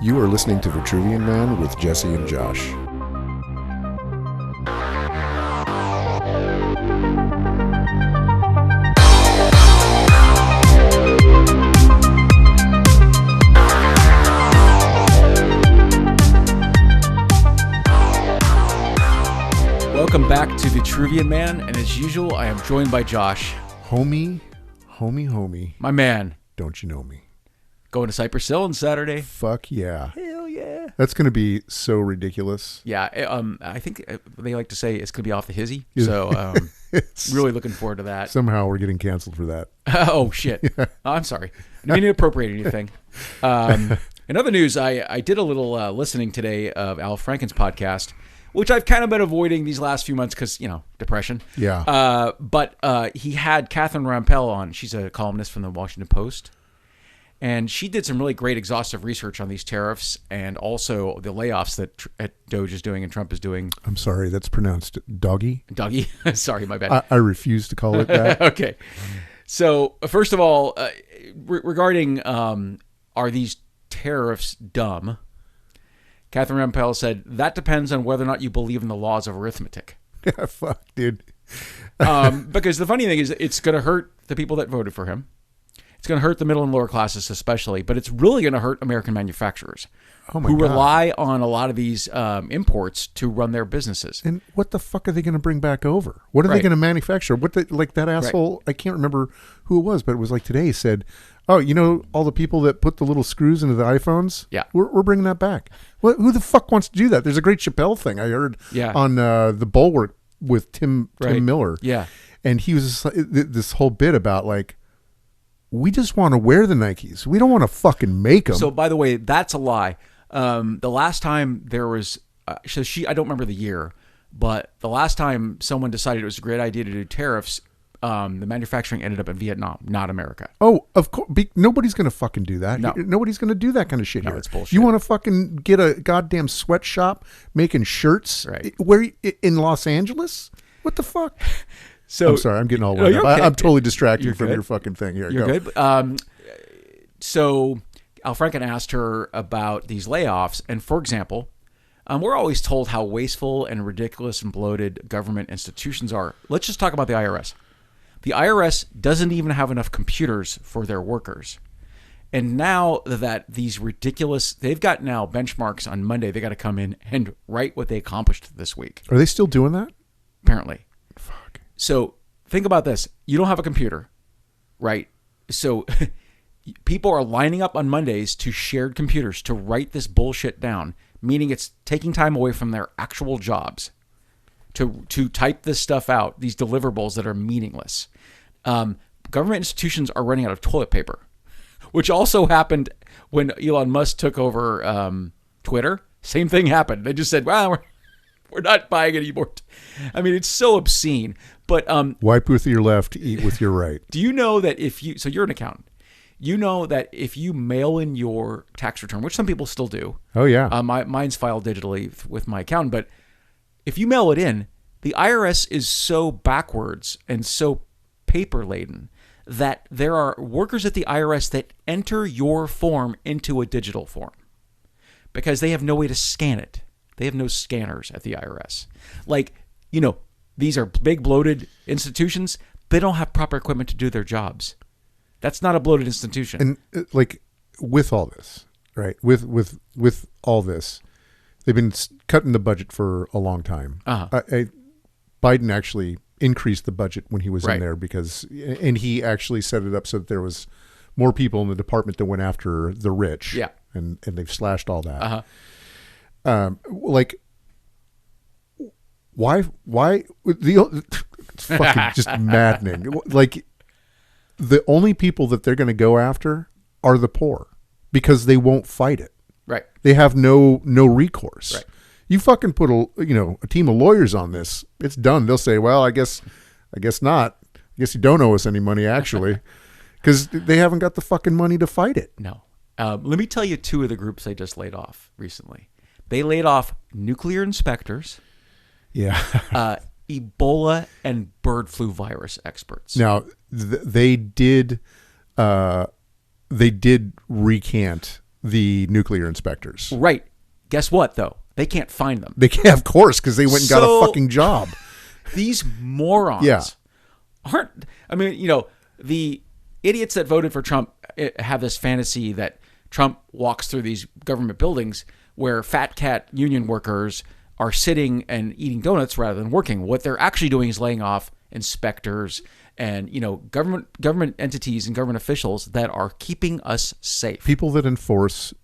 You are listening to Vitruvian Man with Jesse and Josh. Welcome back to Vitruvian Man, and as usual, I am joined by Josh. Homie. My man. Don't you know me? Going to Cypress Hill on Saturday. Fuck yeah. Hell yeah. That's going to be so ridiculous. Yeah, I think they like to say it's going to be off the hizzy, so really looking forward to that. Somehow we're getting canceled for that. Oh, shit. Yeah. I'm sorry. I didn't mean to appropriate anything. In other news, I did a little listening today of Al Franken's podcast, which I've kind of been avoiding these last few months because, depression. Yeah. But he had Catherine Rampell on. She's a columnist from the Washington Post. And she did some really great exhaustive research on these tariffs and also the layoffs that Doge is doing and Trump is doing. I'm sorry, that's pronounced doggy. Doggy? Sorry, my bad. I refuse to call it that. Okay. So, first of all, regarding are these tariffs dumb? Catherine Rampell said, that depends on whether or not you believe in the laws of arithmetic. Yeah, fuck, dude. Because the funny thing is, it's going to hurt the people that voted for him. It's going to hurt the middle and lower classes especially, but it's really going to hurt American manufacturers who rely on a lot of these imports to run their businesses. And what the fuck are they going to bring back over? What are they going to manufacture? Like that asshole, I can't remember who it was, but it was like today, he said, oh, all the people that put the little screws into the iPhones? Yeah. We're bringing that back. Who the fuck wants to do that? There's a great Chappelle thing I heard on The Bulwark with Tim Miller. Yeah. And he was this whole bit about like, we just want to wear the Nikes. We don't want to fucking make them. So, by the way, that's a lie. The last time there was, I don't remember the year, but the last time someone decided it was a great idea to do tariffs, the manufacturing ended up in Vietnam, not America. Oh, of course. Nobody's going to fucking do that. No. Nobody's going to do that kind of shit here. It's bullshit. You want to fucking get a goddamn sweatshop making shirts in Los Angeles? What the fuck? So, I'm sorry, I'm getting all worked up. Okay. I'm totally distracted from your fucking thing here. You're good. So Al Franken asked her about these layoffs. And for example, we're always told how wasteful and ridiculous and bloated government institutions are. Let's just talk about the IRS. The IRS doesn't even have enough computers for their workers. And now that these ridiculous, they've got now benchmarks on Monday. They got to come in and write what they accomplished this week. Are they still doing that? Apparently. Fuck. So think about this. You don't have a computer, right? So people are lining up on Mondays to shared computers to write this bullshit down, meaning it's taking time away from their actual jobs to type this stuff out, these deliverables that are meaningless. Government institutions are running out of toilet paper, which also happened when Elon Musk took over Twitter. Same thing happened. They just said, well, we're not buying anymore. I mean, it's so obscene. But wipe with your left, eat with your right. Do you know that so you're an accountant, you know that if you mail in your tax return, which some people still do. Oh, yeah. Mine's filed digitally with my accountant. But if you mail it in, the IRS is so backwards and so paper-laden that there are workers at the IRS that enter your form into a digital form because they have no way to scan it. They have no scanners at the IRS. These are big bloated institutions. They don't have proper equipment to do their jobs. That's not a bloated institution. And with all this, right? With all this, they've been cutting the budget for a long time. Biden actually increased the budget when he was in there and he actually set it up so that there was more people in the department that went after the rich. Yeah. And they've slashed all that. Why it's fucking just maddening. Like the only people that they're going to go after are the poor because they won't fight it. Right. They have no recourse. Right. You fucking put a team of lawyers on this, it's done. They'll say, well, I guess not. I guess you don't owe us any money actually because they haven't got the fucking money to fight it. No. Let me tell you two of the groups they just laid off recently. They laid off nuclear inspectors. Yeah. Ebola and bird flu virus experts. Now, they did recant the nuclear inspectors. Right. Guess what, though? They can't find them. They can't, of course, because they went and got a fucking job. These morons aren't... I mean, the idiots that voted for Trump have this fantasy that Trump walks through these government buildings where fat cat union workers are sitting and eating donuts rather than working. What they're actually doing is laying off inspectors and government entities and government officials that are keeping us safe. People that enforce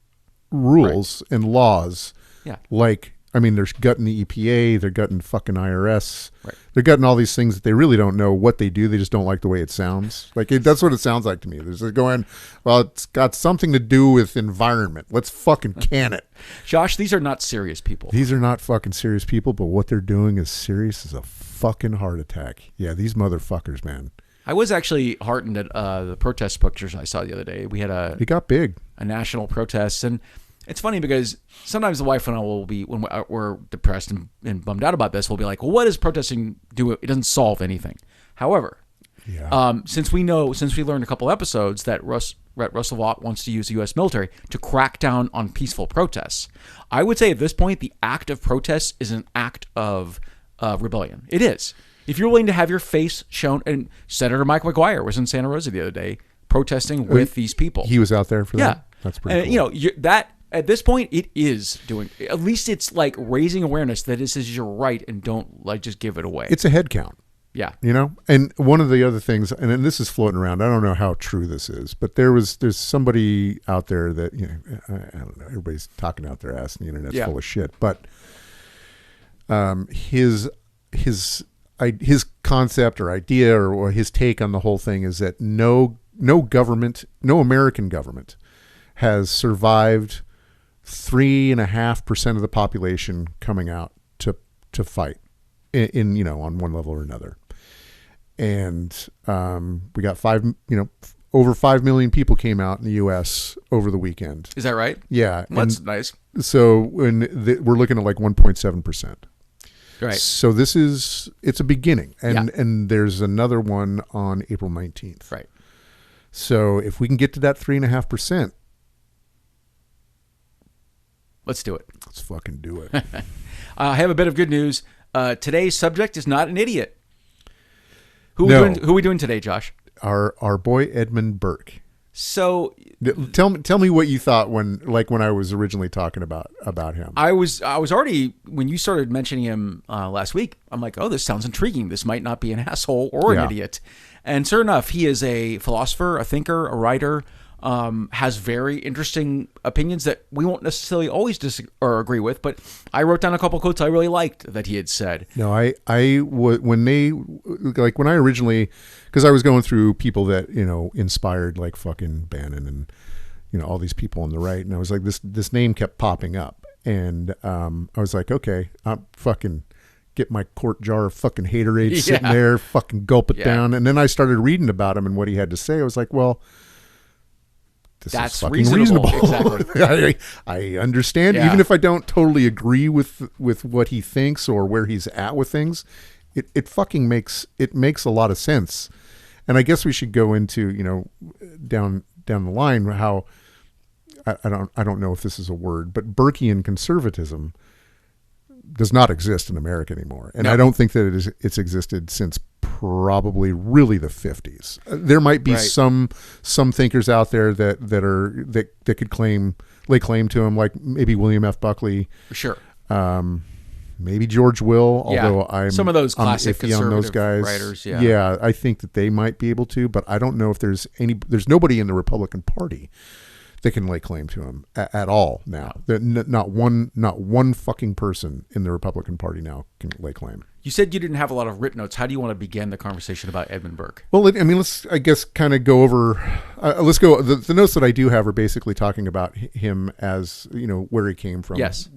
rules and laws. Yeah. Like, I mean, they're gutting the EPA, they're gutting fucking IRS. Right. They're gutting all these things that they really don't know what they do. They just don't like the way it sounds. Like, that's what it sounds like to me. They're going, well, it's got something to do with environment. Let's fucking can it. Josh, these are not serious people. These are not fucking serious people, but what they're doing is serious as a fucking heart attack. Yeah, these motherfuckers, man. I was actually heartened at the protest pictures I saw the other day. We had it got big. A national protest, and it's funny because sometimes the wife and I will be, when we're depressed and bummed out about this, we'll be like, well, what does protesting do? It doesn't solve anything. However, since we learned a couple episodes that Russell Vought wants to use the U.S. military to crack down on peaceful protests, I would say at this point, the act of protest is an act of rebellion. It is. If you're willing to have your face shown, and Senator Mike McGuire was in Santa Rosa the other day protesting with these people. He was out there for that? Yeah. That's pretty cool. That at this point, it is doing, at least it's like raising awareness that this is your right and don't like just give it away. It's a head count. Yeah. And one of the other things, and this is floating around, I don't know how true this is, but there's somebody out there that, I don't know, everybody's talking out their ass and the internet's full of shit, but his concept or idea or his take on the whole thing is that no American government has survived 3.5% of the population coming out to fight in on one level or another. And we got over 5 million people came out in the U.S. over the weekend. Is that right? Yeah. That's nice. So we're looking at like 1.7%. Right. So it's a beginning. And there's another one on April 19th. Right. So if we can get to that 3.5%, let's do it. Let's fucking do it. I have a bit of good news. Today's subject is not an idiot. Who are we doing today, Josh? Our boy Edmund Burke. So tell me what you thought when I was originally talking about him. I was already, when you started mentioning him last week, I'm like, oh, this sounds intriguing. This might not be an asshole or an idiot. And sure enough, he is a philosopher, a thinker, a writer, has very interesting opinions that we won't necessarily always or agree with, but I wrote down a couple quotes I really liked that he had said. No, when I originally, because I was going through people that, inspired like fucking Bannon and, all these people on the right. And I was like, this name kept popping up. And I was like, okay, I'm fucking get my quart jar of fucking Haterade sitting there, fucking gulp it down. And then I started reading about him and what he had to say. I was like, well, that's fucking reasonable. Exactly. I understand, even if I don't totally agree with what he thinks or where he's at with things, it fucking makes a lot of sense. And I guess we should go into, down the line how I don't know if this is a word, but Burkean conservatism does not exist in America anymore. And I don't think that it's existed since probably really the 50s. There might be some thinkers out there that could lay claim to him, like maybe William F. Buckley. Sure. Maybe George Will, although some of those classic iffy on those guys. Writers. Yeah, I think that they might be able to, but I don't know if there's nobody in the Republican Party that can lay claim to him at all now. Not one fucking person in the Republican Party now can lay claim. You said you didn't have a lot of written notes. How do you want to begin the conversation about Edmund Burke? Well, let's, I guess, kind of go over. Let's go. The notes that I do have are basically talking about him as where he came from. Yes.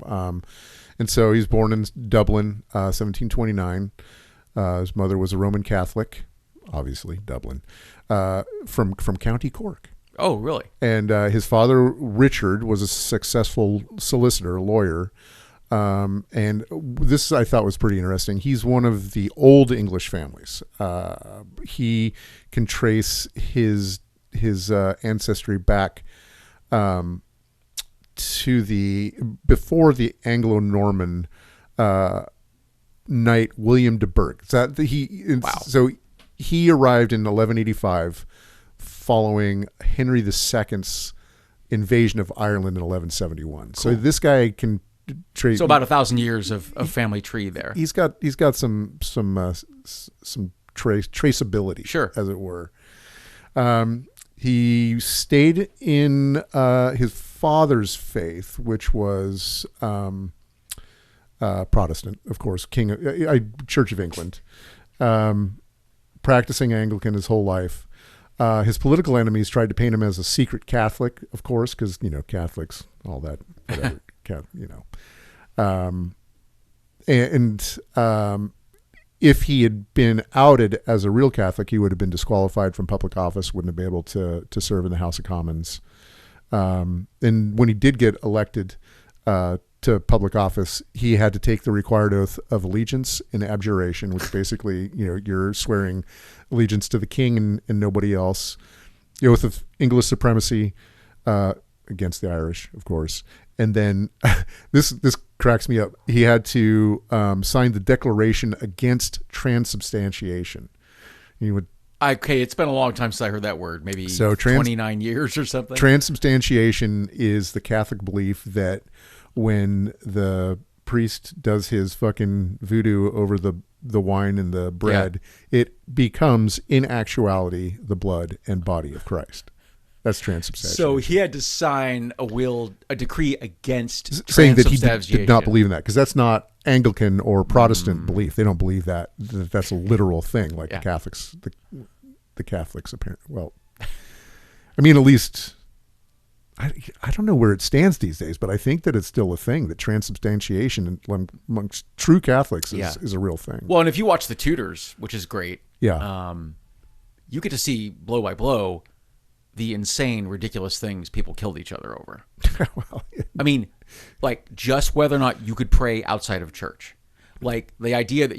And so he was born in Dublin, 1729. His mother was a Roman Catholic, obviously Dublin, from County Cork. Oh, really? And his father, Richard, was a successful solicitor, a lawyer. And this I thought was pretty interesting. He's one of the old English families. He can trace his ancestry back before the Anglo-Norman knight William de Burke. So he arrived in 1185 following Henry II's invasion of Ireland in 1171. Cool. So this guy can trace. So about 1,000 years of family tree there. He's got some traceability, sure, as it were. He stayed in his father's faith, which was Protestant, of course, Church of England, practicing Anglican his whole life. His political enemies tried to paint him as a secret Catholic, of course, because Catholics, all that, whatever, if he had been outed as a real Catholic, he would have been disqualified from public office, wouldn't have been able to serve in the House of Commons. And when he did get elected to public office, he had to take the required oath of allegiance and abjuration, which basically, you're swearing allegiance to the king and nobody else. The oath of English supremacy against the Irish, of course. And then this cracks me up. He had to sign the Declaration against transubstantiation. Okay, it's been a long time since I heard that word. Maybe 29 years or something. Transubstantiation is the Catholic belief that when the priest does his fucking voodoo over the wine and the bread, it becomes, in actuality, the blood and body of Christ. That's transubstantiation. So he had to sign a decree against saying that he did not believe in that, because that's not Anglican or Protestant belief. They don't believe that that's a literal thing, like the Catholics. The Catholics apparently. Well, I mean, at least I don't know where it stands these days, but I think that it's still a thing. That transubstantiation amongst true Catholics is a real thing. Well, and if you watch The Tudors, which is great, you get to see blow by blow the insane, ridiculous things people killed each other over. Well, I mean, like just whether or not you could pray outside of church, like the idea that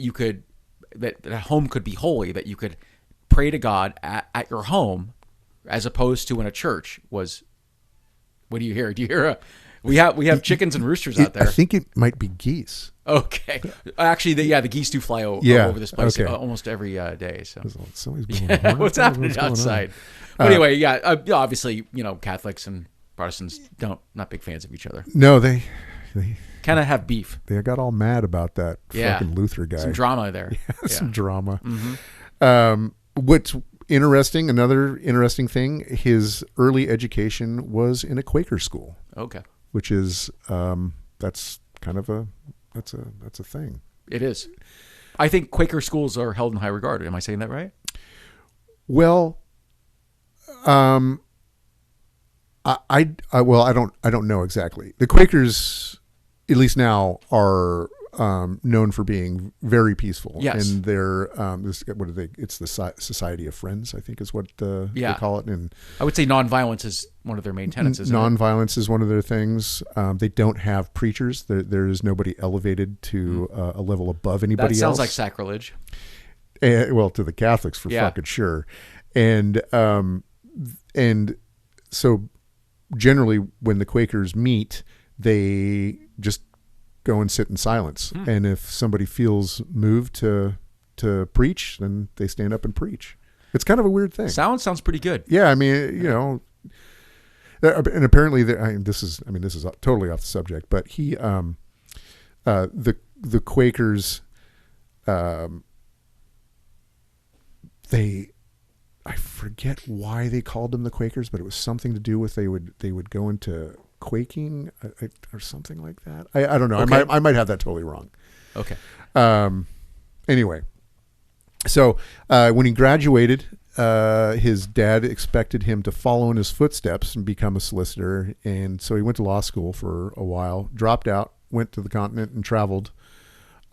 that a home could be holy, that you could pray to God at your home, as opposed to in a church was. What do you hear? Do you hear we have chickens and roosters out there? I think it might be geese. Okay. Actually, the geese do fly over this place almost every day. So what's happening outside? But anyway, obviously, Catholics and Protestants not big fans of each other. No, they kind of have beef. They got all mad about that fucking Luther guy. Some drama there. Some drama. Mm-hmm. What's interesting, another interesting thing, his early education was in a Quaker school. Okay. Which is that's kind of that's a thing. It is. I think Quaker schools are held in high regard. Am I saying that right? Well, I don't know exactly. The Quakers, at least now, are known for being very peaceful. Yes. And they're it's the Society of Friends, I think is what they call it. And I would say nonviolence is one of their main tenets, isn't nonviolence is one of their things. They don't have preachers. There is nobody elevated to a level above anybody else. That sounds like sacrilege. Well, to the Catholics for fucking sure. And so generally when the Quakers meet, they just go and sit in silence. And if somebody feels moved to preach, then they stand up and preach. It's kind of a weird thing. Sounds pretty good. Yeah. I mean, and apparently this is totally off the subject, but he, the Quakers, I forget why they called them the Quakers, but it was something to do with they would go into quaking or something like that. I don't know. Okay. I might have that totally wrong. Okay. Anyway, so when he graduated, his dad expected him to follow in his footsteps and become a solicitor, and so he went to law school for a while, dropped out, went to the continent and traveled,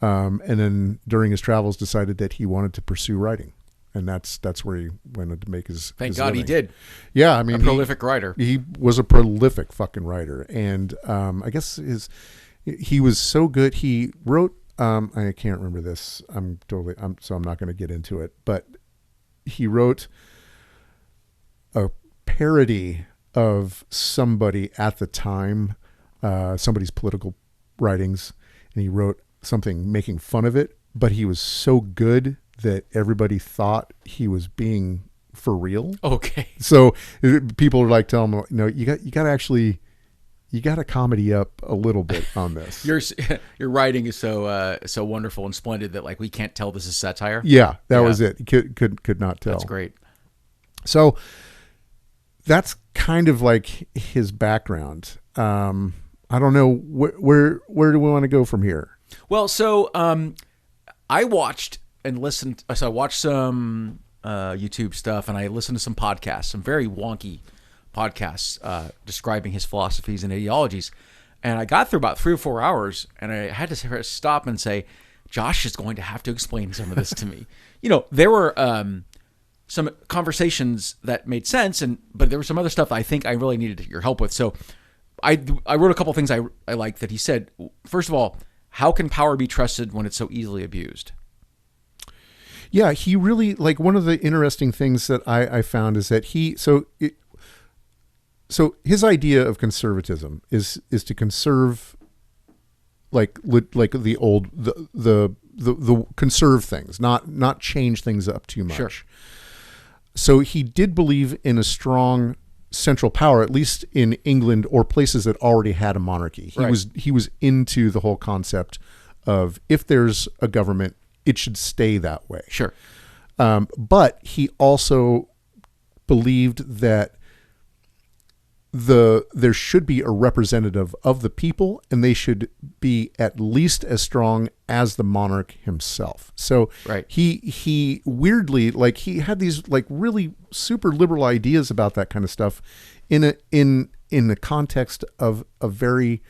and then during his travels decided that he wanted to pursue writing. And that's where he went to make his Thank his God living. He did. Yeah, I mean, a prolific writer. He was a prolific fucking writer, and I guess he was so good. He wrote. I can't remember this. So I'm not going to get into it. But he wrote a parody of somebody at the time somebody's political writings, and he wrote something making fun of it, but he was so good that everybody thought he was being for real. Okay. So people are like telling him, no, you got to comedy up a little bit on this. Your writing is so wonderful and splendid that like we can't tell this is satire. Yeah, that was it. Could not tell. That's great. So that's kind of like his background. I don't know where do we want to go from here? Well, so I watched and listened. So I watched some YouTube stuff, and I listened to some podcasts, some very wonky podcasts describing his philosophies and ideologies. And I got through about 3 or 4 hours, and I had to stop and say, Josh is going to have to explain some of this to me. There were some conversations that made sense, but there was some other stuff I think I really needed your help with. So I wrote a couple things I liked that he said. First of all, how can power be trusted when it's so easily abused? Yeah, he really, like, one of the interesting things that I found is that so his idea of conservatism is to conserve like the old the conserve things, not change things up too much. Sure. So he did believe in a strong central power, at least in England or places that already had a monarchy. He was into the whole concept of, if there's a government, it should stay that way. Sure. But he also believed that there should be a representative of the people, and they should be at least as strong as the monarch himself. So he weirdly, like, he had these like really super liberal ideas about that kind of stuff in the context of a very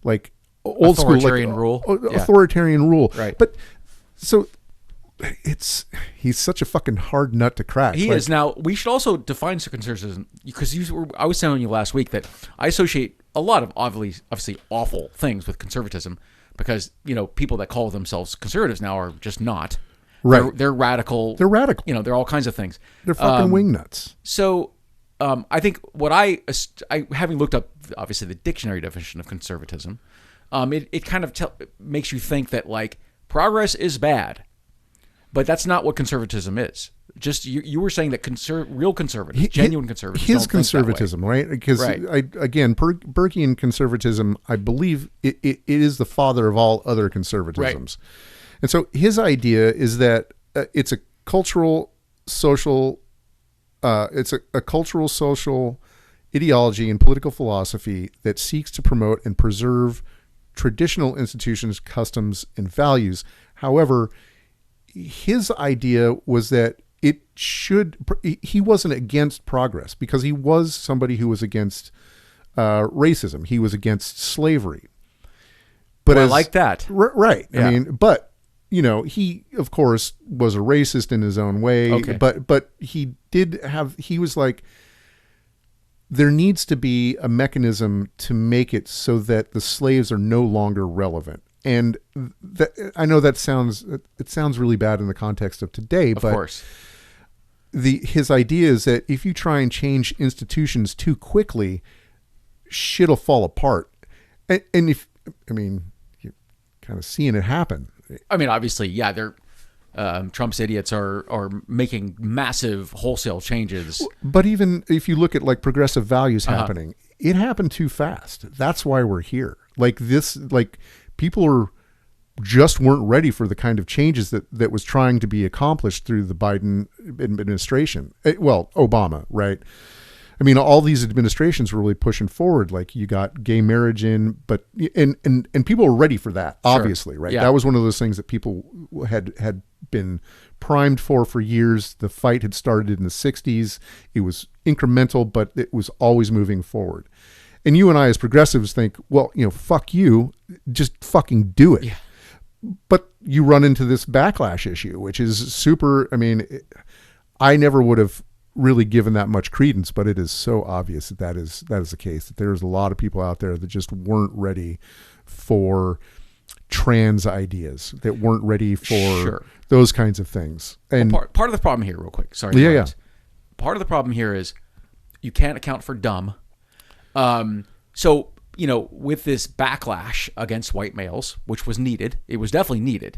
like old authoritarian school rule. Authoritarian rule. Right. But so he's such a fucking hard nut to crack. He is. Now, we should also define conservatism, because I was telling you last week that I associate a lot of obviously awful things with conservatism, because people that call themselves conservatives now are just not. Right. They're radical. They're radical. They're all kinds of things. They're fucking wingnuts. So I think what I having looked up obviously the dictionary definition of conservatism, it kind of makes you think that like progress is bad. But that's not what conservatism is. Just you were saying that real conservatives, genuine conservatives, his don't conservatism, think that way. right? Because Burkean conservatism, I believe it is the father of all other conservatisms. Right. And so his idea is that it's a cultural social ideology and political philosophy that seeks to promote and preserve traditional institutions, customs, and values. However, his idea was that he wasn't against progress, because he was somebody who was against racism. He was against slavery. But I like that. Right. Yeah. I mean, but he of course was a racist in his own way. Okay. But he was like, there needs to be a mechanism to make it so that the slaves are no longer relevant. And I know it sounds really bad in the context of today, but of course, his idea is that if you try and change institutions too quickly, shit'll fall apart. And you're kind of seeing it happen. I mean, obviously, yeah, Trump's idiots are making massive wholesale changes. But even if you look at like progressive values happening, it happened too fast. That's why we're here. Like this, like. People just weren't ready for the kind of changes that was trying to be accomplished through the Biden administration. Obama, right? I mean, all these administrations were really pushing forward. Like, you got gay marriage in, but and people were ready for that, obviously, right? Yeah. That was one of those things that people had been primed for years. The fight had started in the 60s. It was incremental, but it was always moving forward. And you and I as progressives think, well, fuck you, just fucking do it. Yeah. But you run into this backlash issue, which is super. I mean, I never would have really given that much credence, but it is so obvious that is the case, that there's a lot of people out there that just weren't ready for trans ideas, that weren't ready for those kinds of things. And part of the problem here, real quick, sorry. Yeah. Part of the problem here is you can't account for dumb. So, with this backlash against white males, which was needed, it was definitely needed.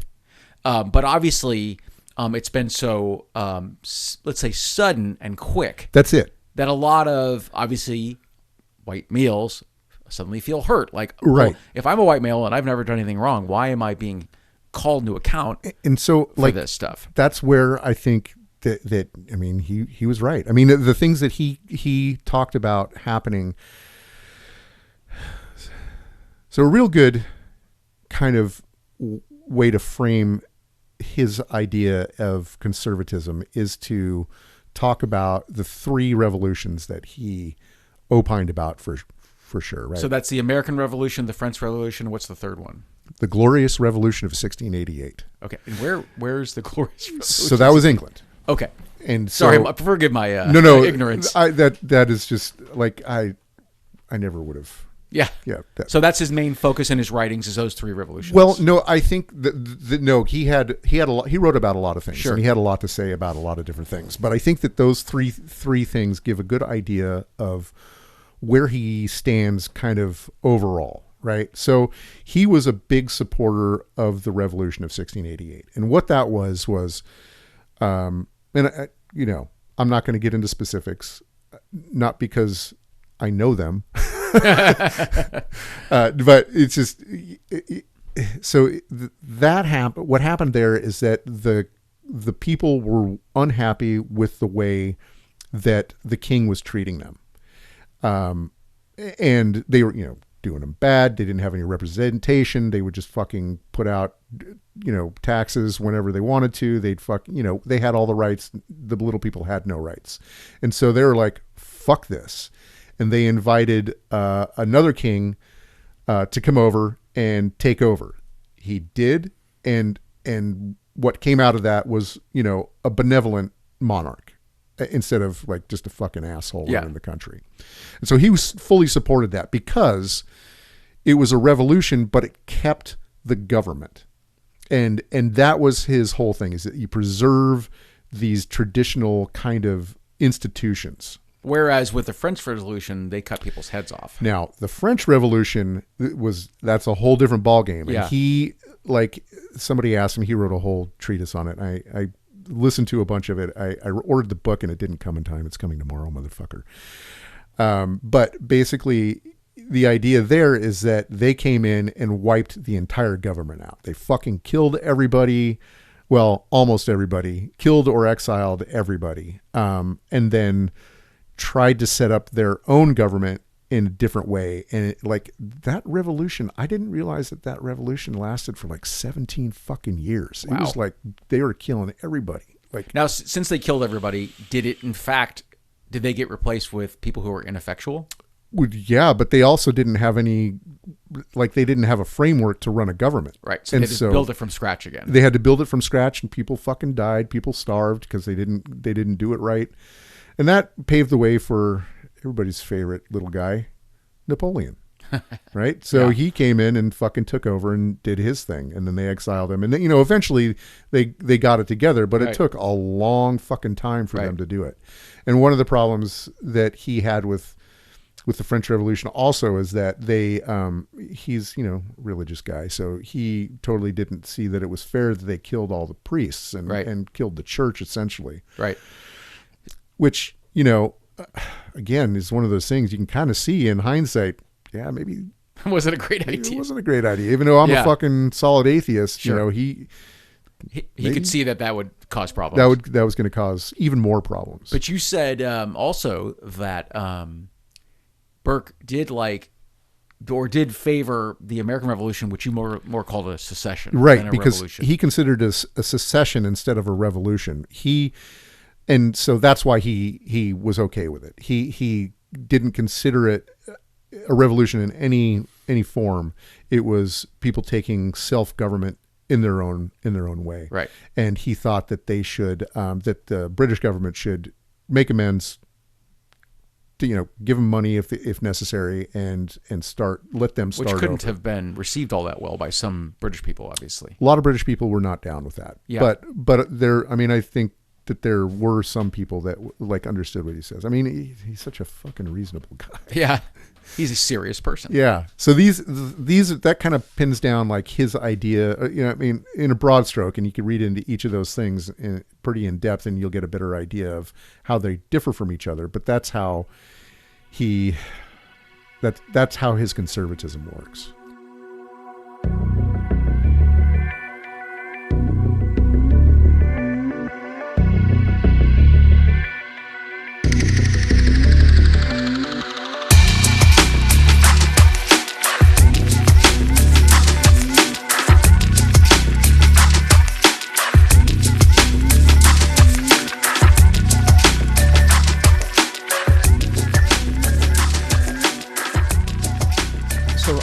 But obviously, it's been so, let's say, sudden and quick. That's it. That a lot of, obviously, white males suddenly feel hurt. Like, right. If I'm a white male and I've never done anything wrong, why am I being called into account and so, for this stuff? That's where I think that I mean, he was right. I mean, the things that he talked about happening. So a real good kind of way to frame his idea of conservatism is to talk about the three revolutions that he opined about for sure, right? So that's the American Revolution, the French Revolution. What's the third one? The Glorious Revolution of 1688. Okay, and where's the Glorious Revolution? So that was England. Okay, and so, sorry, I forgive my ignorance. That is just like I never would have. Yeah. So that's his main focus in his writings is those three revolutions. Well, no, I think that no, he had a lot. He wrote about a lot of things. Sure. And he had a lot to say about a lot of different things. But I think that those three things give a good idea of where he stands, kind of overall, right? So he was a big supporter of the Revolution of 1688, and what that was, and I'm not going to get into specifics, not because I know them. But it's just so that happened. What happened there is that the people were unhappy with the way that the king was treating them, and they were doing them bad. They didn't have any representation. They would just fucking put out taxes whenever they wanted to. They'd they had all the rights. The little people had no rights, and so they were like, fuck this. And they invited another king to come over and take over. He did, and what came out of that was a benevolent monarch instead of like just a fucking asshole running the country. And so he was fully supported that because it was a revolution, but it kept the government, and that was his whole thing: is that you preserve these traditional kind of institutions. Whereas with the French Revolution, they cut people's heads off. Now, the French Revolution that's a whole different ballgame. And he, like somebody asked him, he wrote a whole treatise on it. I listened to a bunch of it. I ordered the book and it didn't come in time. It's coming tomorrow, motherfucker. But basically the idea there is that they came in and wiped the entire government out. They fucking killed everybody. Well, almost everybody. Killed or exiled everybody. And then tried to set up their own government in a different way. And that revolution, I didn't realize that revolution lasted for like 17 fucking years. Wow. It was like they were killing everybody. Like now, since they killed everybody, did they get replaced with people who were ineffectual? Yeah, but they also didn't have they didn't have a framework to run a government. Right. So they had to build it from scratch again. They had to build it from scratch, and people fucking died. People starved because they didn't do it right. And that paved the way for everybody's favorite little guy, Napoleon, right? So he came in and fucking took over and did his thing, and then they exiled him. And then, eventually they got it together, but it took a long fucking time for them to do it. And one of the problems that he had with the French Revolution also is that he's, religious guy. So he totally didn't see that it was fair that they killed all the priests and killed the church essentially. Right. Which, again, is one of those things you can kind of see in hindsight. Yeah, maybe was it a great idea? It wasn't a great idea. Even though I'm a fucking solid atheist, sure. He could see that would cause problems. That was going to cause even more problems. But you said also that Burke did favor the American Revolution, which you more called a secession, right? Than a because revolution. He considered a secession instead of a revolution. And so that's why he was okay with it. He didn't consider it a revolution in any form. It was people taking self-government in their own way. Right. And he thought that they should that the British government should make amends to give them money if necessary and let them start which couldn't over. have been received all that well by some British people, obviously. A lot of British people were not down with that. Yeah. But there, I mean, I think that there were some people that like understood what he says. I mean, he's such a fucking reasonable guy. Yeah. He's a serious person. Yeah. So these that kind of pins down like his idea, I mean, in a broad stroke, and you can read into each of those things pretty in depth, and you'll get a better idea of how they differ from each other. But that's how that's how his conservatism works.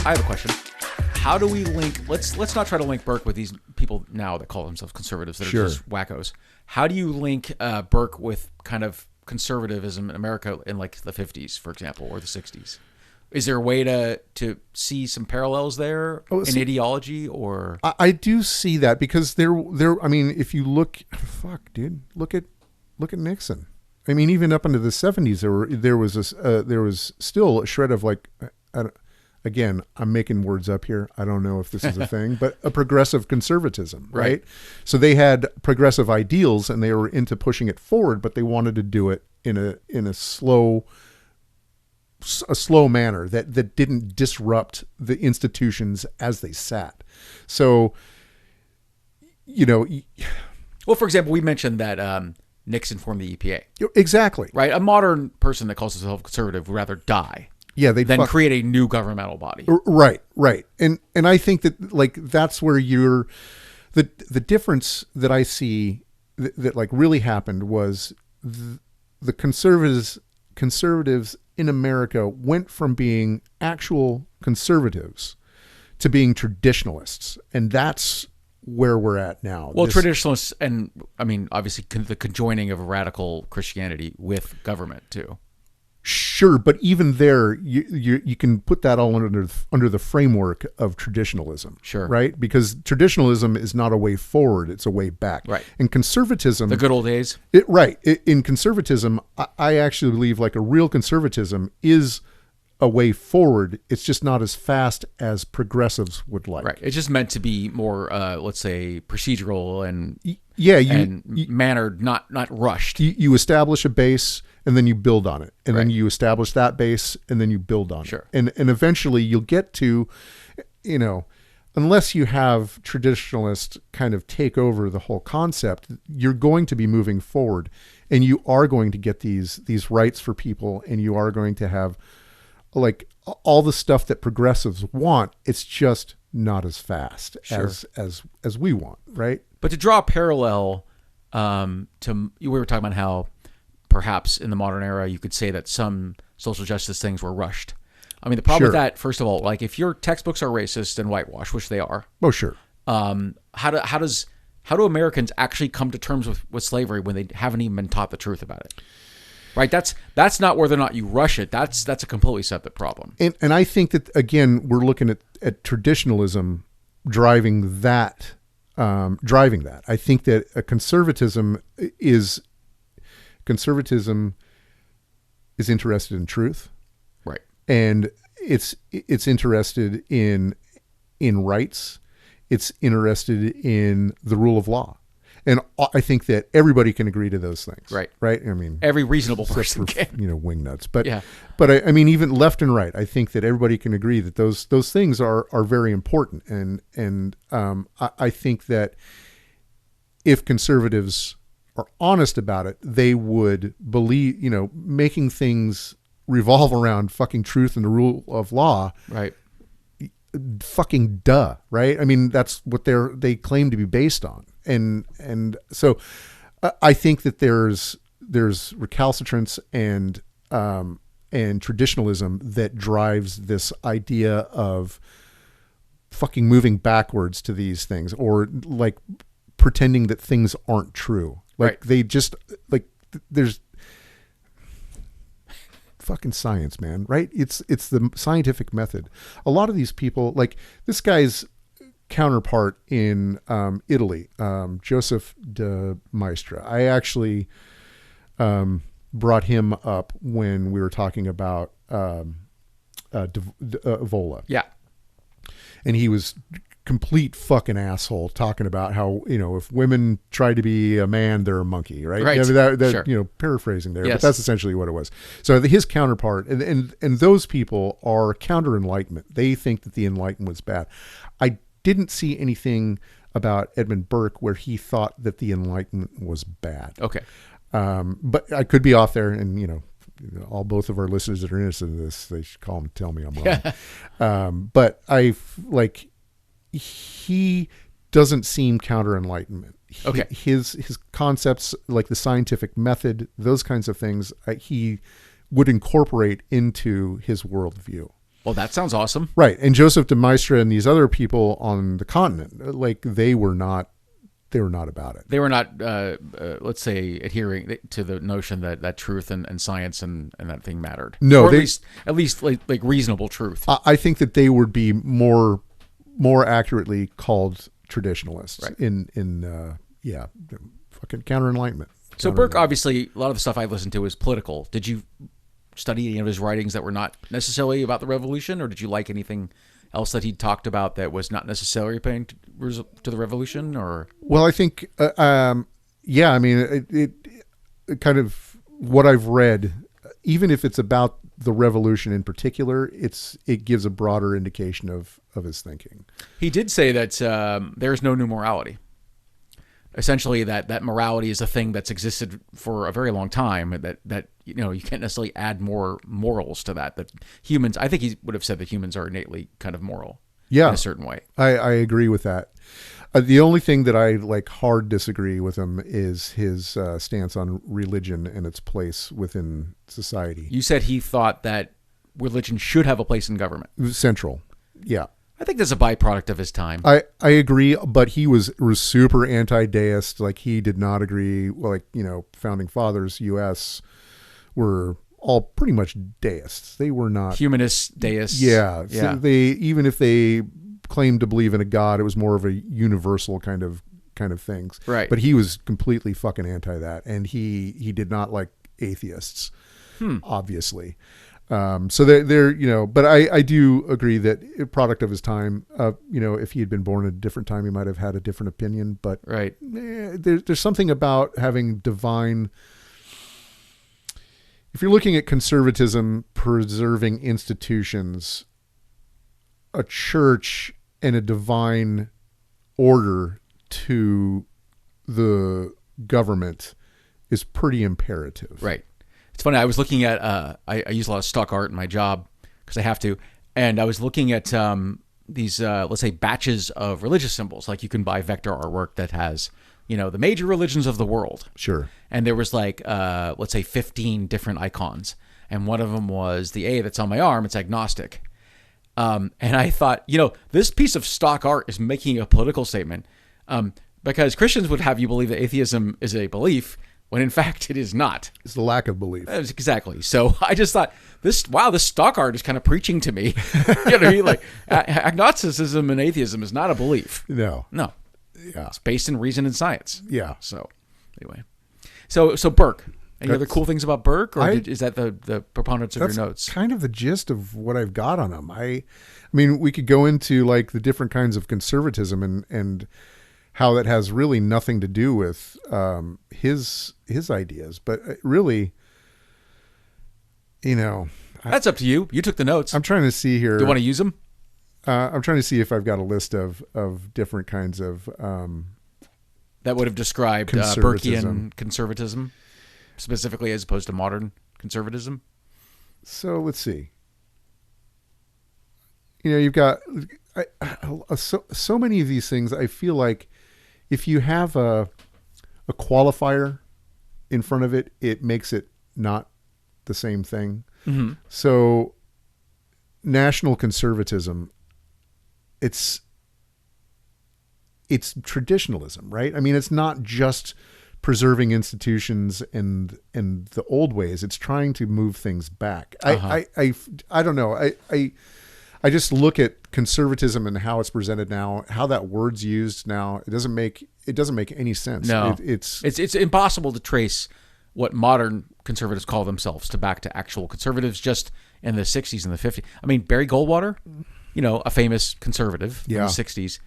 I have a question. How do we link? Let's not try to link Burke with these people now that call themselves conservatives that are just wackos. How do you link Burke with kind of conservatism in America in like the 50s, for example, or the 60s? Is there a way to see some parallels there in ideology? Or I do see that because there. I mean, if you look at Nixon. I mean, even up into the 70s, there was still a shred of like. Again, I'm making words up here. I don't know if this is a thing, but a progressive conservatism, right? So they had progressive ideals and they were into pushing it forward, but they wanted to do it in a slow manner that didn't disrupt the institutions as they sat. So, well, for example, we mentioned that Nixon formed the EPA. Exactly. Right? A modern person that calls himself conservative would rather die. Yeah, then create a new governmental body. Right. And I think that like that's where the difference that I see that like really happened was the conservatives in America went from being actual conservatives to being traditionalists, and that's where we're at now. Well, traditionalists, and I mean obviously the conjoining of radical Christianity with government too. Sure, but even there, you can put that all under the framework of traditionalism. Sure. Right? Because traditionalism is not a way forward, it's a way back. Right. And conservatism... The good old days? In conservatism, I actually believe like a real conservatism is a way forward. It's just not as fast as progressives would like. Right. It's just meant to be more, let's say, procedural and mannered, not rushed. You establish a base... and then you build on it. And then you establish that base and then you build on it. And eventually you'll get to, unless you have traditionalists kind of take over the whole concept, you're going to be moving forward and you are going to get these rights for people and you are going to have like all the stuff that progressives want. It's just not as fast as we want. Right. But to draw a parallel we were talking about how perhaps in the modern era, you could say that some social justice things were rushed. I mean, the problem with that, first of all, like if your textbooks are racist and whitewashed, which they are. Oh, sure. How do Americans actually come to terms with slavery when they haven't even been taught the truth about it? Right. That's not whether or not you rush it. That's a completely separate problem. And I think that again, we're looking at traditionalism driving that. I think that a conservatism is interested in truth, right? And it's interested in rights. It's interested in the rule of law, and I think that everybody can agree to those things, right? I mean, every reasonable person can, wingnuts, but I mean, even left and right, I think that everybody can agree that those things are very important, and I think that if conservatives are honest about it, they would believe, making things revolve around fucking truth and the rule of law. Right. Fucking duh. Right. I mean, that's what they claim to be based on. And so I think that there's recalcitrance and traditionalism that drives this idea of fucking moving backwards to these things or like pretending that things aren't true. Like they just like there's fucking science, man, right? It's the scientific method. A lot of these people, like this guy's counterpart in Italy, Joseph de Maistre. I actually brought him up when we were talking about Vola. Yeah. And he was complete fucking asshole talking about how, if women try to be a man, they're a monkey, right? Right. Sure. Paraphrasing there, yes. But that's essentially what it was. So his counterpart, and those people are counter-Enlightenment. They think that the Enlightenment was bad. I didn't see anything about Edmund Burke where he thought that the Enlightenment was bad. Okay. But I could be off there, and, both of our listeners that are interested in this, they should call and tell me I'm wrong. But he doesn't seem counter-Enlightenment. Okay. His concepts, like the scientific method, those kinds of things, he would incorporate into his worldview. Well, that sounds awesome. Right. And Joseph de Maistre and these other people on the continent, they were not about it. They were not, let's say, adhering to the notion that truth and science and that thing mattered. No, or at least like reasonable truth. I think that they would be more accurately called traditionalists. Right. Fucking counter-Enlightenment. So Burke, obviously, a lot of the stuff I listened to is political. Did you study any of his writings that were not necessarily about the revolution, or did you like anything else that he talked about that was not necessarily paying to the revolution? Or well, I think, it kind of what I've read, even if it's about the revolution in particular, it gives a broader indication of his thinking. He did say that there is no new morality. Essentially, that morality is a thing that's existed for a very long time. That you can't necessarily add more morals to that. That humans, I think he would have said that humans are innately kind of moral. Yeah, in a certain way. I agree with that. The only thing that I hard disagree with him is his stance on religion and its place within society. You said he thought that religion should have a place in government. Central, yeah. I think that's a byproduct of his time. I agree, but he was super anti-deist. He did not agree. Founding fathers, U.S. were all pretty much deists. They were not humanists, deists. Yeah. So even if they claimed to believe in a god, it was more of a universal kind of things. Right. But he was completely fucking anti that, and he did not like atheists. Obviously. So they're but I do agree that a product of his time, if he had been born at a different time, he might have had a different opinion, but right. There's something about having divine, if you're looking at conservatism, preserving institutions, a church and a divine order to the government is pretty imperative. Right. It's funny. I was looking at, I use a lot of stock art in my job because I have to. And I was looking at these, let's say, batches of religious symbols. Like you can buy vector artwork that has, the major religions of the world. Sure. And there was let's say 15 different icons. And one of them was the A that's on my arm. It's agnostic. And I thought, this piece of stock art is making a political statement because Christians would have you believe that atheism is a belief when in fact it is not. It's the lack of belief. Exactly. So I just thought this stock art is kind of preaching to me. Agnosticism and atheism is not a belief. No. Yeah. It's based in reason and science. Yeah. So anyway, so Burke, any other cool things about Burke, or is that the preponderance of your notes? That's kind of the gist of what I've got on him. I mean, we could go into the different kinds of conservatism and how that has really nothing to do with his ideas, but really, that's up to you. You took the notes. I'm trying to see here. Do you want to use them? I'm trying to see if I've got a list of different kinds of that would have described Burkean conservatism, specifically as opposed to modern conservatism. So let's see. You've got so many of these things. I feel like if you have a qualifier in front of it, it makes it not the same thing. Mm-hmm. So national conservatism, it's traditionalism, right? I mean, it's not just preserving institutions and the old ways. It's trying to move things back. I don't know. I just look at conservatism and how it's presented now, how that word's used now. It doesn't make any sense. No, it's impossible to trace what modern conservatives call themselves back to actual conservatives just in the 60s and the 50s. I mean, Barry Goldwater, a famous conservative in the 60s.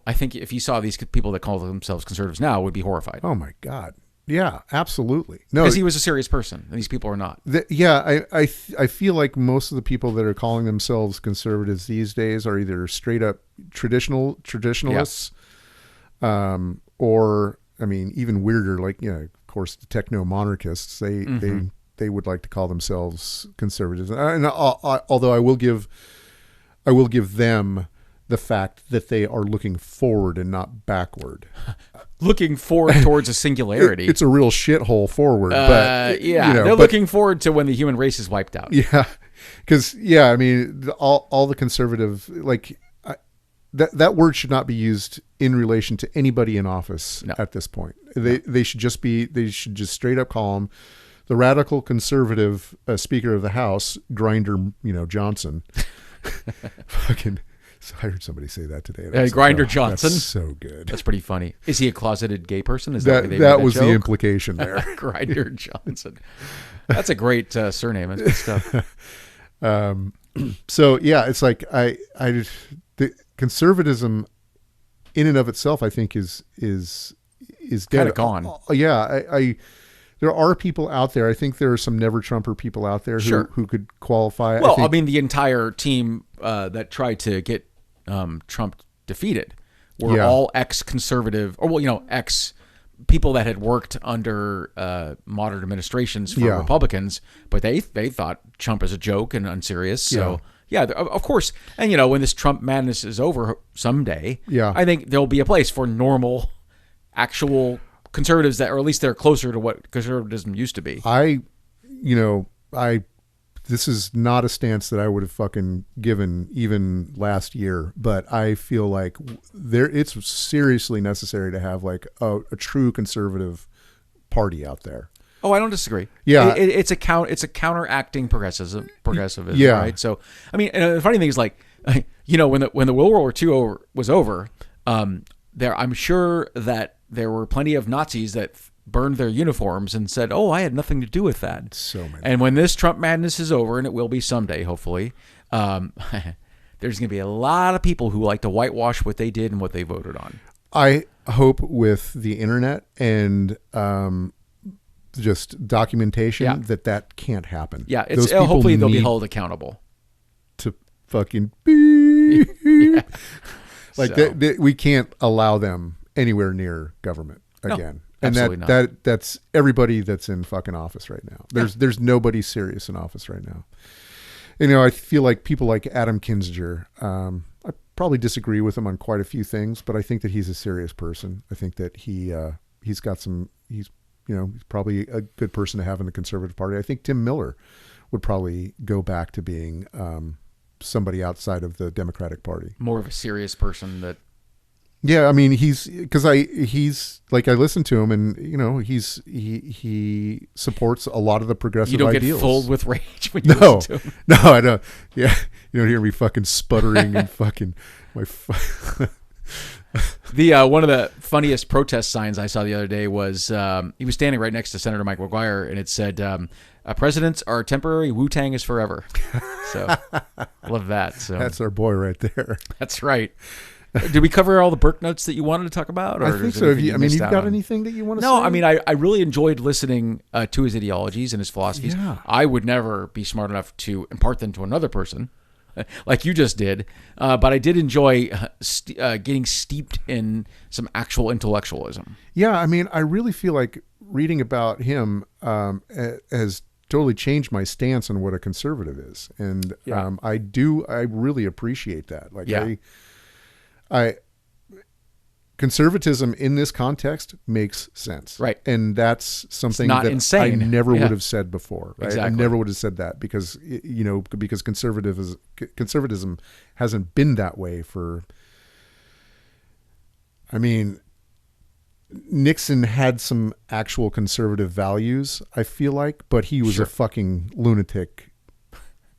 I think if you saw these people that call themselves conservatives now, would be horrified. Oh my God. Yeah, absolutely. No, because he was a serious person, and these people are not. I feel like most of the people that are calling themselves conservatives these days are either straight up traditionalists, or I mean, even weirder, like of course, the techno monarchists. They would like to call themselves conservatives, and although I will give them the fact that they are looking forward and not backward. Looking forward towards a singularity. It's a real shithole forward, but they're looking forward to when the human race is wiped out. Yeah, because I mean, all the conservative that word should not be used in relation to anybody in office at this point. They should just straight up call them the radical conservative Speaker of the House, Grinder, Johnson. Fucking. I heard somebody say that today. Grinder Johnson. That's so good. That's pretty funny. Is he a closeted gay person? Is that was the implication there? Grinder Johnson. That's a great surname. That's good stuff. So yeah, it's like the conservatism in and of itself, I think is kind of gone. Yeah, there are people out there. I think there are some never Trumper people out there who could qualify. Well, I mean, the entire team that tried to get Trump defeated were all ex-conservative, or ex people that had worked under modern administrations for Republicans, but they thought Trump is a joke and unserious. So of course, and when this Trump madness is over someday, I think there'll be a place for normal, actual conservatives or at least they're closer to what conservatism used to be. This is not a stance that I would have fucking given even last year, but I feel like it's seriously necessary to have like a true conservative party out there. Oh, I don't disagree. Yeah, it's a counteracting progressivism, right? So, I mean, and the funny thing is, like, when the World War II was over, I'm sure that there were plenty of Nazis that burned their uniforms and said, "Oh, I had nothing to do with that." So many. And when this Trump madness is over, and it will be someday, hopefully, there's going to be a lot of people who like to whitewash what they did and what they voted on. I hope with the internet and just documentation that can't happen. Yeah, hopefully they'll be held accountable to fucking be like we can't allow them anywhere near government again. No. And that's everybody that's in fucking office right now. There's nobody serious in office right now. I feel like people like Adam Kinzinger, I probably disagree with him on quite a few things, but I think that he's a serious person. I think that he's probably a good person to have in the Conservative Party. I think Tim Miller would probably go back to being somebody outside of the Democratic Party. More of a serious person that. Yeah, I mean, he's like, I listen to him, and he supports a lot of the progressive ideals. You don't get filled with rage when you listen to him. No, I don't. Yeah, you don't hear me fucking sputtering and fucking my. One of the funniest protest signs I saw the other day was he was standing right next to Senator Mike McGuire, and it said, "Presidents are temporary, Wu-Tang is forever." So, love that. So that's our boy right there. That's right. Did we cover all the Burke notes that you wanted to talk about? Or I think so. You've got anything that you want to say? No, I mean, I really enjoyed listening to his ideologies and his philosophies. Yeah. I would never be smart enough to impart them to another person like you just did. But I did enjoy getting steeped in some actual intellectualism. Yeah, I mean, I really feel like reading about him has totally changed my stance on what a conservative is. And I really appreciate that. Like, conservatism in this context makes sense, right? And that's something that insane. I never would have said before. Right? Exactly. I never would have said that because conservatism hasn't been that way for. I mean, Nixon had some actual conservative values, I feel like, but he was a fucking lunatic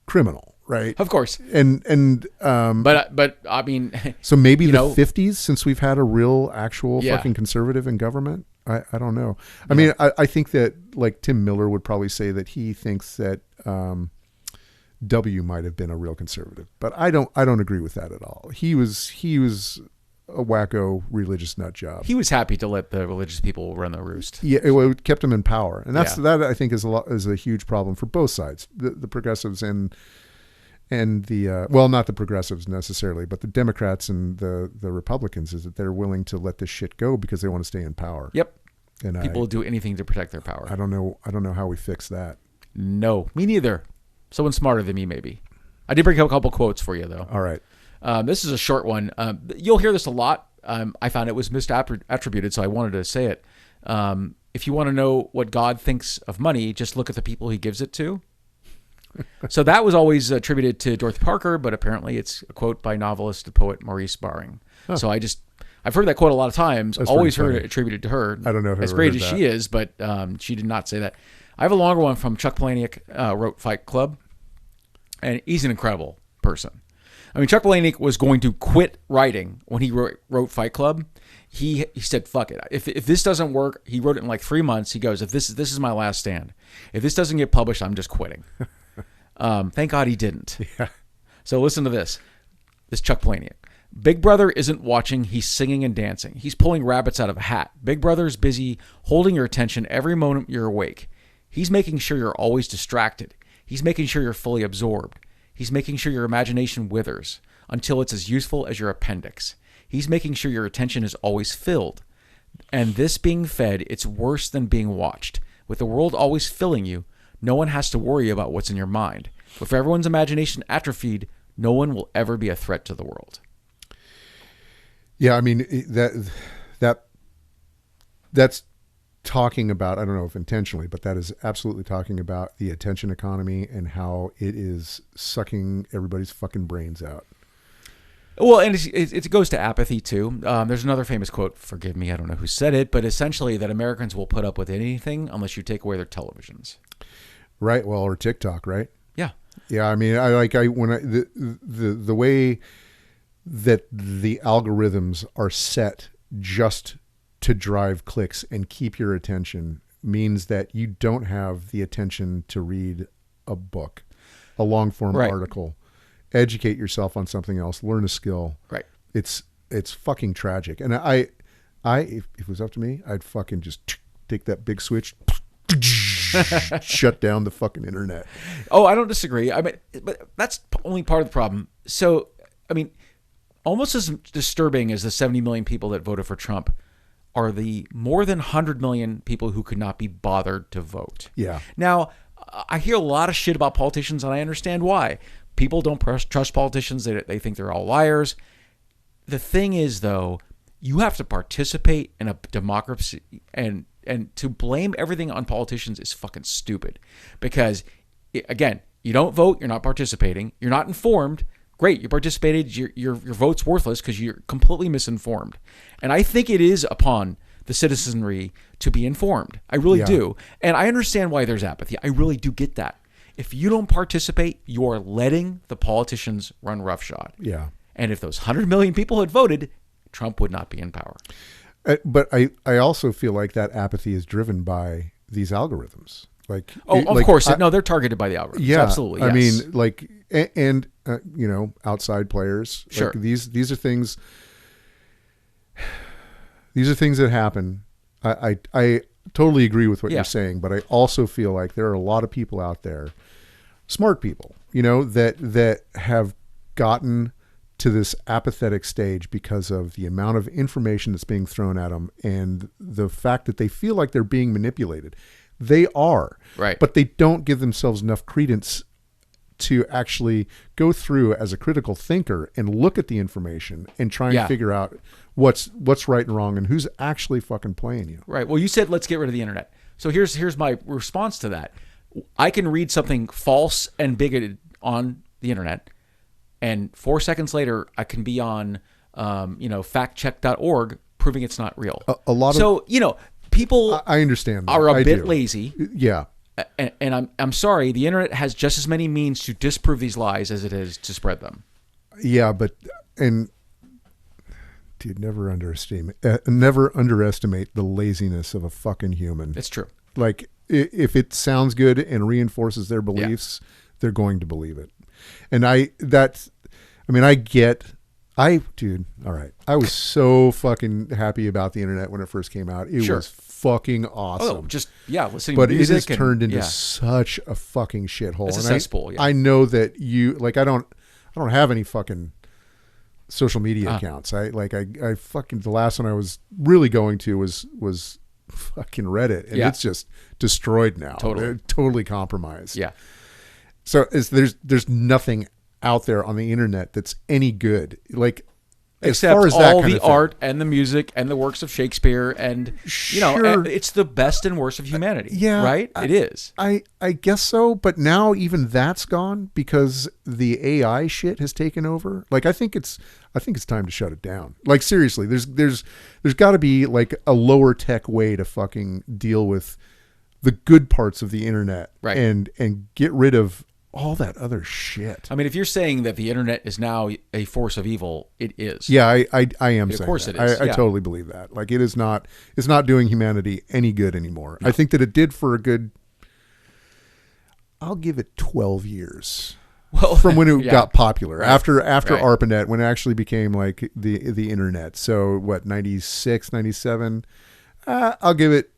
criminal. right? Of course. But I mean, so maybe the 50s since we've had a real actual fucking conservative in government. I don't know. I mean, I think that like Tim Miller would probably say that he thinks that W might have been a real conservative, but I don't agree with that at all. He was a wacko religious nut job. He was happy to let the religious people run the roost. Yeah, it kept him in power, and that I think is a huge problem for both sides, the progressives and the well, not the progressives necessarily, but the Democrats and the Republicans, is that they're willing to let this shit go because they want to stay in power. Yep. And people will do anything to protect their power. I don't know how we fix that. No, me neither. Someone smarter than me, maybe. I did bring up a couple quotes for you, though. All right. This is a short one. You'll hear this a lot. I found it was misattributed, so I wanted to say it. If you want to know what God thinks of money, just look at the people he gives it to. So that was always attributed to Dorothy Parker, but apparently it's a quote by novelist and poet Maurice Baring. Huh. So I've heard that quote a lot of times. That's always heard it attributed to her. I don't know if as great as she is, but she did not say that. I have a longer one from Chuck Palahniuk, wrote Fight Club, and he's an incredible person. I mean, Chuck Palahniuk was going to quit writing when he wrote Fight Club. He said, "Fuck it. If this doesn't work," he wrote it in like 3 months. He goes, "If this is my last stand. If this doesn't get published, I'm just quitting." Thank God he didn't. Yeah. So listen to this. This Chuck Palahniuk. Big Brother isn't watching. He's singing and dancing. He's pulling rabbits out of a hat. Big Brother's busy holding your attention every moment you're awake. He's making sure you're always distracted. He's making sure you're fully absorbed. He's making sure your imagination withers until it's as useful as your appendix. He's making sure your attention is always filled. And this being fed, it's worse than being watched. With the world always filling you, no one has to worry about what's in your mind. With everyone's imagination atrophied, no one will ever be a threat to the world. Yeah, I mean, that's talking about, I don't know if intentionally, but that is absolutely talking about the attention economy and how it is sucking everybody's fucking brains out. Well, and it goes to apathy, too. There's another famous quote, forgive me, I don't know who said it, but essentially that Americans will put up with anything unless you take away their televisions. Right, well, or TikTok, right? Yeah. Yeah, I mean, the way that the algorithms are set just to drive clicks and keep your attention means that you don't have the attention to read a book, a long form article, educate yourself on something else, learn a skill. Right. It's fucking tragic. And if it was up to me, I'd fucking just take that big switch, shut down the fucking internet. Oh, I don't disagree. I mean, but that's only part of the problem. So, I mean, almost as disturbing as the 70 million people that voted for Trump are the more than 100 million people who could not be bothered to vote. Yeah. Now, I hear a lot of shit about politicians, and I understand why. People don't trust politicians. They think they're all liars. The thing is, though, you have to participate in a democracy, and to blame everything on politicians is fucking stupid. Because, again, you don't vote, you're not participating, you're not informed. Great, you participated, your vote's worthless because you're completely misinformed. And I think it is upon the citizenry to be informed. I really do. And I understand why there's apathy. I really do get that. If you don't participate, you're letting the politicians run roughshod. Yeah. And if those 100 million people had voted, Trump would not be in power. But I also feel like that apathy is driven by these algorithms. Like, of course. No, they're targeted by the algorithms. Yeah. Absolutely. Yes. I mean, like, and outside players. Sure. Like these are things. These are things that happen. I totally agree with what you're saying, but I also feel like there are a lot of people out there, smart people, that have gotten to this apathetic stage because of the amount of information that's being thrown at them and the fact that they feel like they're being manipulated. They are, right, but they don't give themselves enough credence to actually go through as a critical thinker and look at the information and try and figure out what's right and wrong and who's actually fucking playing you. Right. Well, you said let's get rid of the internet. So here's my response to that. I can read something false and bigoted on the internet, and 4 seconds later I can be on factcheck.org proving it's not real. A lot of people I understand that. are a bit lazy. Yeah. And I'm sorry, the internet has just as many means to disprove these lies as it is to spread them. Yeah, but dude, never underestimate the laziness of a fucking human. It's true. Like, if it sounds good and reinforces their beliefs, they're going to believe it. And dude, all right. I was so fucking happy about the internet when it first came out. It was fucking awesome. Listening but to music. It has turned into such a fucking shithole. It's a cesspool. I know that I don't have any fucking social media accounts. I fucking, the last one I was really going to was fucking Reddit, and it's just destroyed now. Totally compromised. Yeah. So there's nothing out there on the internet that's any good. Like, except as far as all that kind the of art and the music and the works of Shakespeare, and it's the best and worst of humanity. Yeah, right. It is. I guess so, but now even that's gone because the AI shit has taken over. Like, I think it's time to shut it down. Like, seriously, there's got to be like a lower tech way to fucking deal with the good parts of the internet, right? And get rid of all that other shit. I mean, if you're saying that the internet is now a force of evil, it is. Yeah, I am saying of course that. It is. I totally believe that. Like, it's not doing humanity any good anymore. No. I think that it did for a good, I'll give it 12 years. Well, from when it got popular. Right. After ARPANET, when it actually became like the internet. So what, 96, 97? I'll give it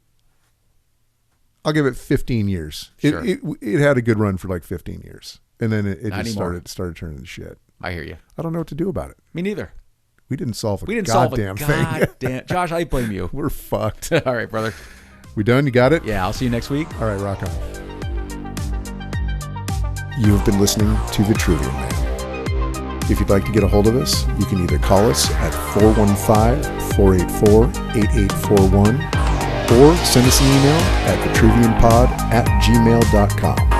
15 years. Sure. It had a good run for like 15 years. And then it just started turning to shit. I hear you. I don't know what to do about it. Me neither. We didn't solve a goddamn thing. Josh, I blame you. We're fucked. All right, brother. We done? You got it? Yeah, I'll see you next week. All right, rock on. You have been listening to The Trivial Man. If you'd like to get a hold of us, you can either call us at 415-484-8841 or send us an email at thetriviumpod@gmail.com.